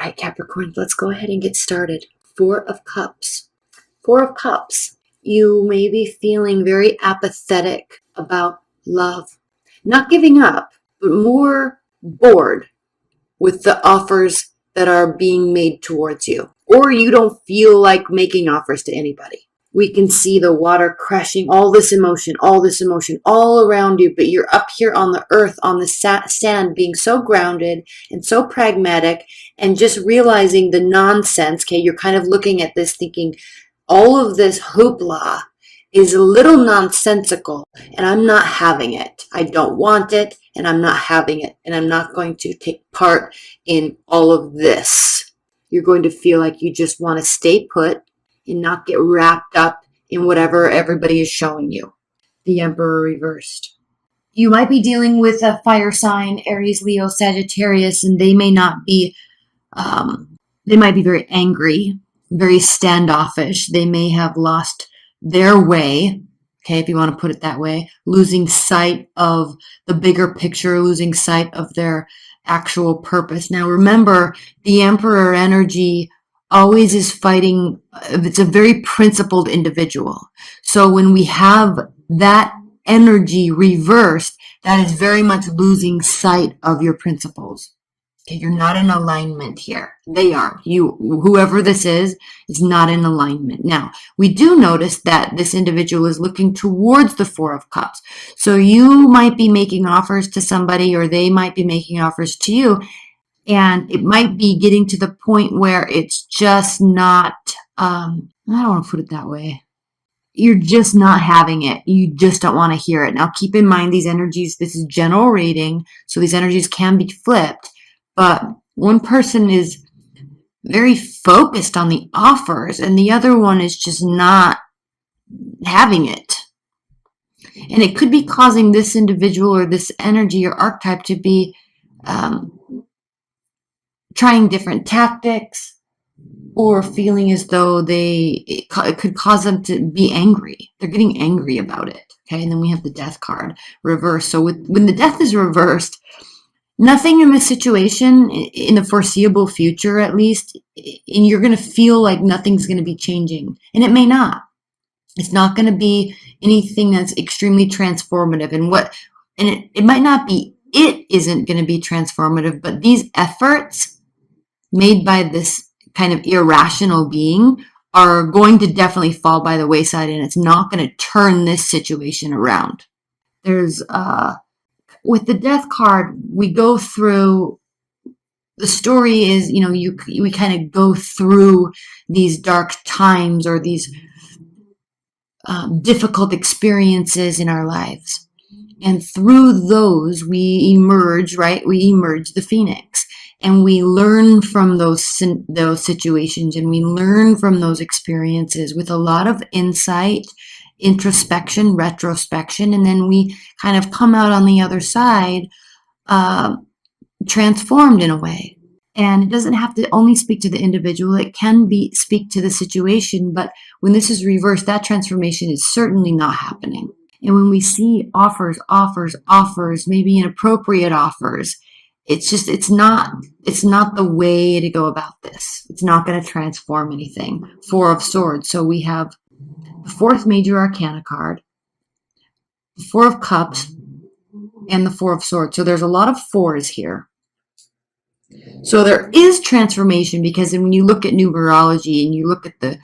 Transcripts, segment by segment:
right, Capricorn, let's go ahead and get started. Four of Cups. Four of Cups. You may be feeling very apathetic about love. Not giving up, but more bored with the offers that are being made towards you. Or you don't feel like making offers to anybody. We can see the water crashing, all this emotion all around you, but you're up here on the earth, on the sand, being so grounded and so pragmatic and just realizing the nonsense. Okay, you're kind of looking at this thinking all of this hoopla is a little nonsensical and I'm not having it. I don't want it and I'm not having it, and I'm not going to take part in all of this. You're going to feel like you just want to stay put and not get wrapped up in whatever everybody is showing you. The Emperor reversed. You might be dealing with a fire sign, Aries, Leo, Sagittarius, and they may not be, they might be very angry, very standoffish. They may have lost their way, okay, if you want to put it that way, losing sight of the bigger picture, losing sight of their actual purpose. Now remember, the Emperor energy always is fighting. It's a very principled individual. So when we have that energy reversed, that is very much losing sight of your principles. Okay, you're not in alignment here. They are. You, whoever this is not in alignment. Now, we do notice that this individual is looking towards the Four of Cups. So you might be making offers to somebody, or they might be making offers to you. And it might be getting to the point where it's just not, I don't want to put it that way. You're just not having it. You just don't want to hear it. Now, keep in mind these energies, this is general reading, so these energies can be flipped. But one person is very focused on the offers, and the other one is just not having it. And it could be causing this individual or this energy or archetype to be trying different tactics, or feeling as though it could cause them to be angry. They're getting angry about it. Okay, and then we have the Death card reversed. So when the Death is reversed, nothing in this situation, in the foreseeable future at least, and you're going to feel like nothing's going to be changing. And it may not. It's not going to be anything that's extremely transformative. And it might not be, it isn't going to be transformative, but these efforts made by this kind of irrational being are going to definitely fall by the wayside, and it's not going to turn this situation around. There's, with the Death card, we go through, the story is, we kind of go through these dark times or these difficult experiences in our lives. And through those, we emerge, right? We emerge the Phoenix. And we learn from those situations, and we learn from those experiences with a lot of insight, introspection, retrospection, and then we kind of come out on the other side transformed in a way. And it doesn't have to only speak to the individual. It can speak to the situation, but when this is reversed, that transformation is certainly not happening. And when we see offers, maybe inappropriate offers, it's not the way to go about this. It's not going to transform anything. Four of Swords. So we have the fourth major arcana card, the Four of Cups, and the Four of Swords. So there's a lot of fours here. So there is transformation, because when you look at numerology and you look at the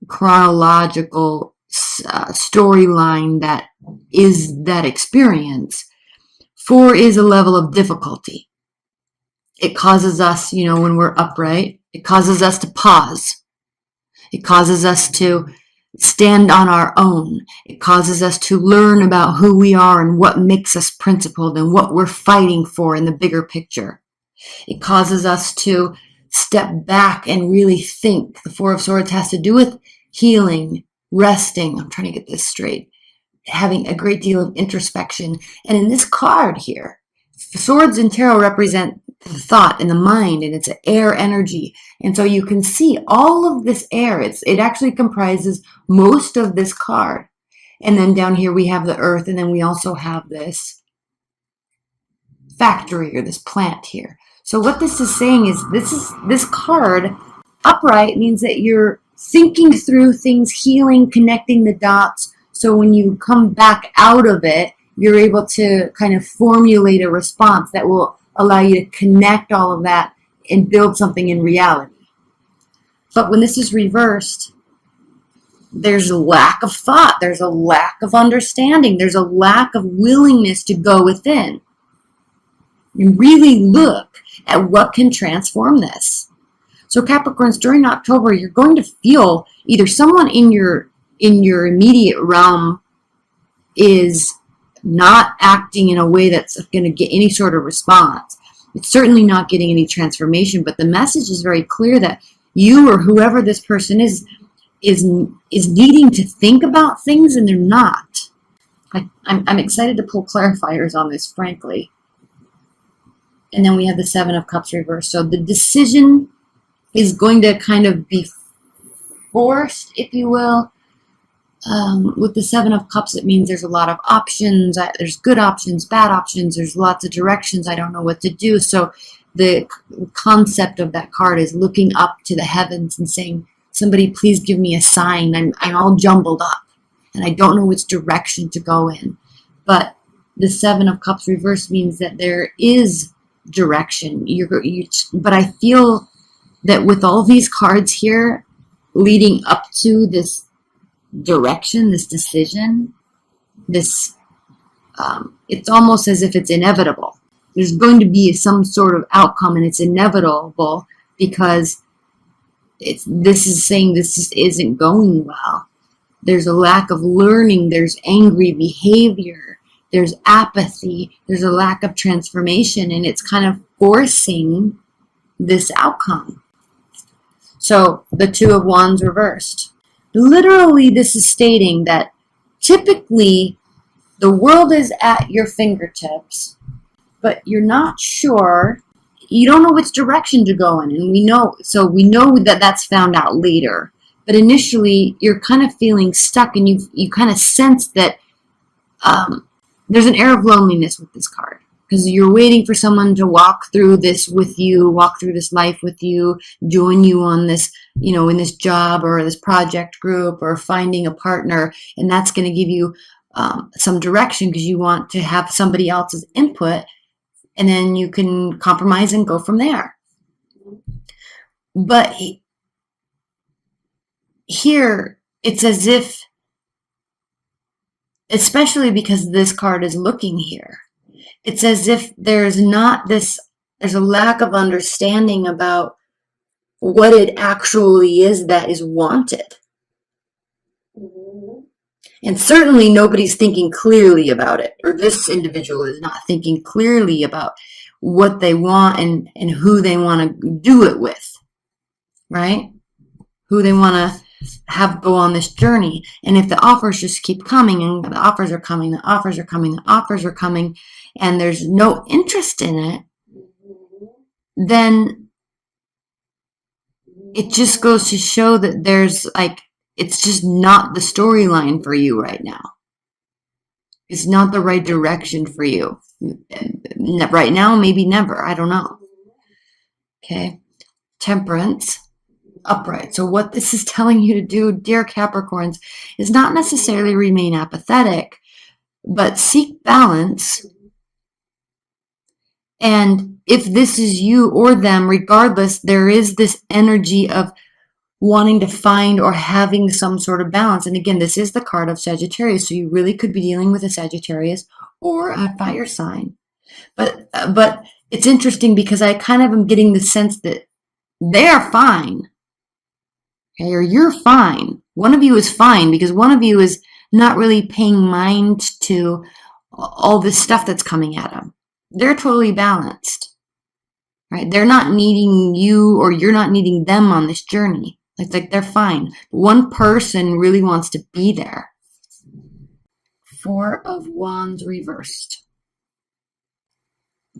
chronological storyline that is that experience, 4 is a level of difficulty. It causes us, when we're upright, it causes us to pause. It causes us to stand on our own. It causes us to learn about who we are and what makes us principled and what we're fighting for in the bigger picture. It causes us to step back and really think. The Four of Swords has to do with healing, resting. I'm trying to get this straight. Having a great deal of introspection. And in this card here, swords in tarot represent the thought and the mind, and it's an air energy. And so you can see all of this air. It actually comprises most of this card. And then down here we have the earth, and then we also have this factory or this plant here. So what this is saying is this card upright means that you're thinking through things, healing, connecting the dots. So when you come back out of it, you're able to kind of formulate a response that will allow you to connect all of that and build something in reality. But when this is reversed, there's a lack of thought, there's a lack of understanding, there's a lack of willingness to go within and really look at what can transform this. So Capricorns, during October, you're going to feel either someone in your immediate realm is not acting in a way that's going to get any sort of response. It's certainly not getting any transformation, but the message is very clear that you or whoever this person is needing to think about things, and they're not. I'm excited to pull clarifiers on this, frankly. And then we have the Seven of Cups reversed. So the decision is going to kind of be forced, if you will. With the Seven of Cups, it means there's a lot of options. There's good options, bad options. There's lots of directions. I don't know what to do. So the concept of that card is looking up to the heavens and saying, somebody please give me a sign. I'm all jumbled up and I don't know which direction to go in. But the Seven of Cups reversed means that there is direction. But I feel that with all these cards here leading up to this direction, this decision, this it's almost as if it's inevitable. There's going to be some sort of outcome, and it's inevitable because this is saying this just isn't going well. There's a lack of learning, there's angry behavior, there's apathy, there's a lack of transformation, and it's kind of forcing this outcome. So the Two of Wands reversed. Literally, this is stating that typically the world is at your fingertips, but you're not sure, you don't know which direction to go in, and we know that that's found out later. But initially, you're kind of feeling stuck, and you kind of sense that there's an air of loneliness with this card, because you're waiting for someone to walk through this with you, walk through this life with you, join you on this, in this job or this project group, or finding a partner, and that's going to give you some direction because you want to have somebody else's input, and then you can compromise and go from there. But here, it's as if, especially because this card is looking here, it's as if there's a lack of understanding about what it actually is that is wanted. And certainly nobody's thinking clearly about it, or this individual is not thinking clearly about what they want and who they want to do it with, right? Who they want to have go on this journey. And if the offers just keep coming, and the offers are coming, the offers are coming, the offers are coming, and there's no interest in it, then it just goes to show that it's just not the storyline for you right now. It's not the right direction for you. Right now, maybe never. I don't know. Okay. Temperance, upright. So what this is telling you to do, dear Capricorns, is not necessarily remain apathetic, but seek balance. And if this is you or them, regardless, there is this energy of wanting to find or having some sort of balance. And again, this is the card of Sagittarius, so you really could be dealing with a Sagittarius or a fire sign. But it's interesting because I kind of am getting the sense that they're fine. Okay, or you're fine. One of you is fine because one of you is not really paying mind to all this stuff that's coming at them. They're totally balanced, right? They're not needing you, or you're not needing them on this journey. Like they're fine. One person really wants to be there. Four of Wands reversed.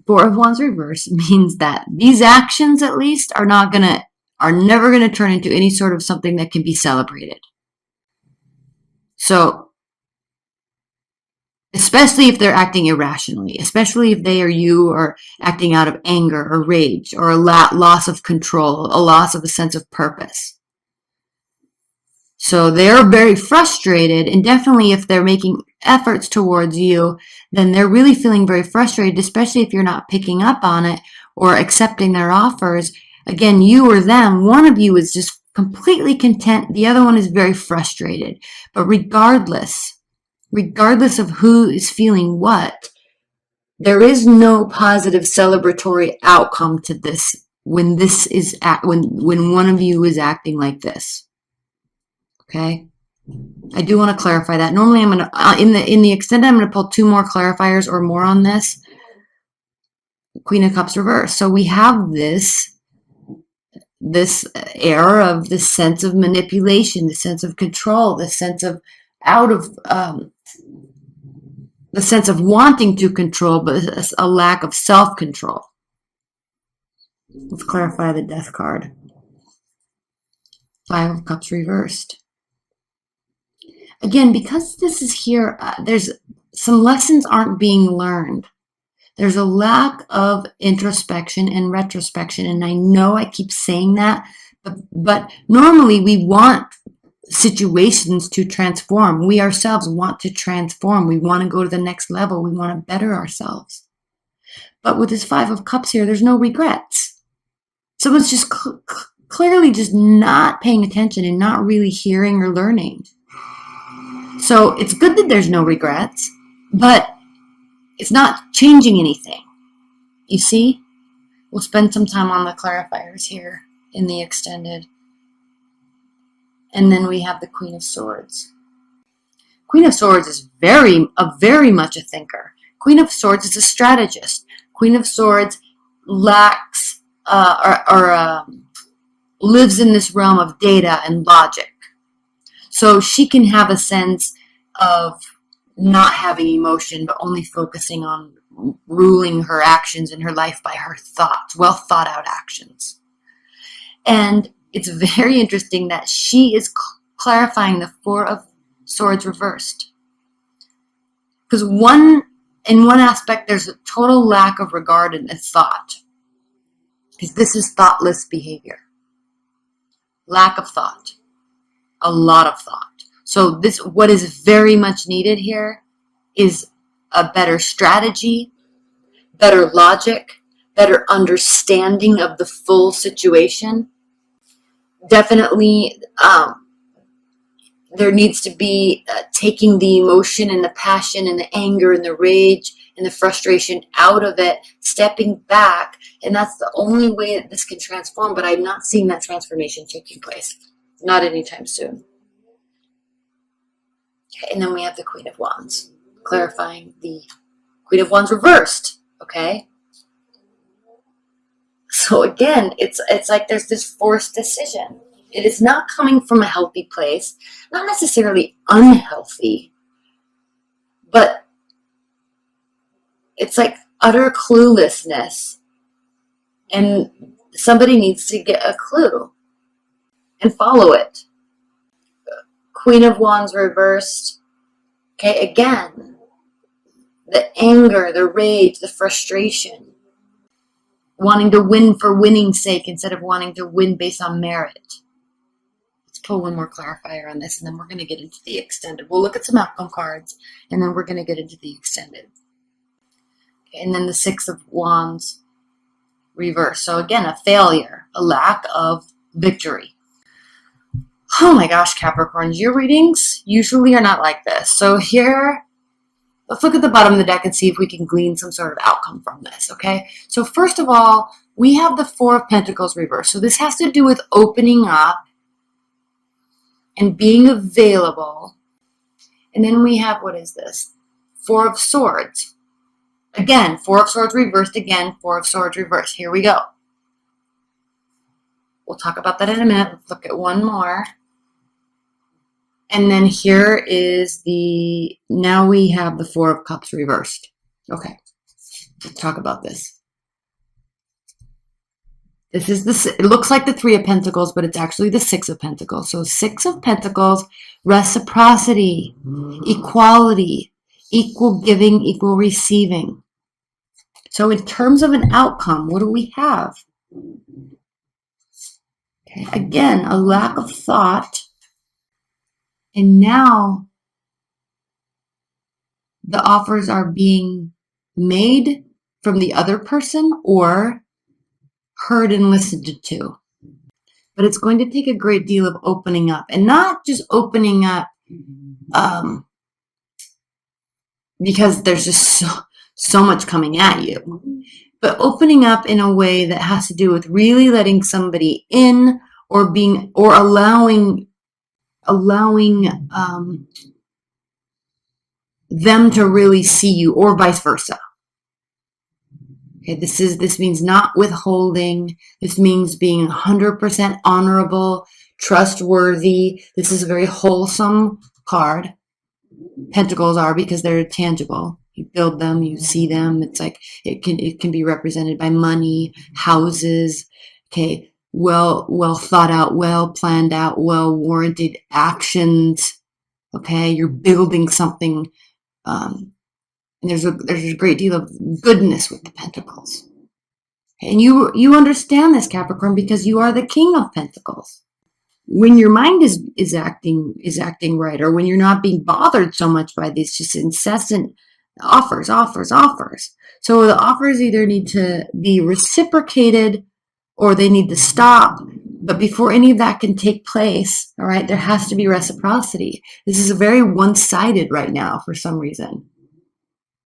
Four of Wands reversed means that these actions, at least, are never gonna turn into any sort of something that can be celebrated. So especially if they're acting irrationally, especially if they or you are acting out of anger or rage or a loss of control, a loss of a sense of purpose. So they're very frustrated, and definitely if they're making efforts towards you, then they're really feeling very frustrated, especially if you're not picking up on it or accepting their offers. Again, you or them, one of you is just completely content, the other one is very frustrated. But regardless of who is feeling what, there is no positive celebratory outcome to this when when one of you is acting like this. Okay, I do want to clarify that. Normally, I'm gonna in the extended, I'm gonna pull 2 more clarifiers or more on this. Queen of Cups reverse. So we have this air of this sense of manipulation, the sense of control, the sense of the sense of wanting to control, but a lack of self-control. Let's clarify the Death card. 5 of Cups reversed. Again, because this is here, there's some lessons aren't being learned. There's a lack of introspection and retrospection, and I know I keep saying that, but normally we want situations to transform. We ourselves want to transform. We want to go to the next level. We want to better ourselves. But with this 5 of Cups here, there's no regrets. Someone's just clearly just not paying attention and not really hearing or learning. So it's good that there's no regrets, but it's not changing anything. You see? We'll spend some time on the clarifiers here in the extended. And then we have the Queen of Swords. Queen of Swords is very much a thinker. Queen of Swords is a strategist. Queen of Swords lacks lives in this realm of data and logic. So she can have a sense of not having emotion, but only focusing on ruling her actions in her life by her thoughts, well thought out actions. And it's very interesting that she is clarifying the 4 of Swords reversed. Because in one aspect, there's a total lack of regard and thought. Because this is thoughtless behavior. Lack of thought. A lot of thought. So what is very much needed here is a better strategy, better logic, better understanding of the full situation. Definitely, there needs to be taking the emotion and the passion and the anger and the rage and the frustration out of it, stepping back, and that's the only way that this can transform, but I'm not seeing that transformation taking place. Not anytime soon. Okay, and then we have the Queen of Wands, clarifying the Queen of Wands reversed, okay? So again, it's like there's this forced decision. It is not coming from a healthy place, not necessarily unhealthy, but it's like utter cluelessness. And somebody needs to get a clue and follow it. Queen of Wands reversed. Okay, again, the anger, the rage, the frustration. Wanting to win for winning's sake instead of wanting to win based on merit. Let's pull one more clarifier on this, and then we're going to get into the extended. We'll look at some outcome cards, and then we're going to get into the extended. Okay, and then the 6 of Wands reverse. So again, a failure, a lack of victory. Oh my gosh, Capricorns, your readings usually are not like this. So here, let's look at the bottom of the deck and see if we can glean some sort of outcome from this, okay? So first of all, we have the 4 of Pentacles reversed. So this has to do with opening up and being available. And then we have, what is this? 4 of Swords. Again, 4 of Swords reversed again, 4 of Swords reversed. Here we go. We'll talk about that in a minute. Let's look at one more. And then here is now we have the 4 of Cups reversed. Okay, let's talk about this. It looks like the 3 of Pentacles, but it's actually the 6 of Pentacles. So 6 of Pentacles, reciprocity, equality, Equal giving, equal receiving. So in terms of an outcome, what do we have? Okay, again, a lack of thought. And now the offers are being made from the other person or heard and listened to. But it's going to take a great deal of opening up, and not just opening up because there's just so much coming at you, but opening up in a way that has to do with really letting somebody in, or allowing them to really see you, or vice versa. Okay, this means not withholding. This means being 100% honorable, trustworthy. This is a very wholesome card. Pentacles are, because they're tangible. You build them, you see them. It's like it can be represented by money, houses. Okay, well thought out, well planned out, well warranted actions. Okay, you're building something. And there's a great deal of goodness with the Pentacles. And you understand this, Capricorn, because you are the King of Pentacles. When your mind is acting right, or when you're not being bothered so much by these just incessant offers. So the offers either need to be reciprocated or they need to stop. But before any of that can take place, all right, there has to be reciprocity. This is very one-sided right now for some reason.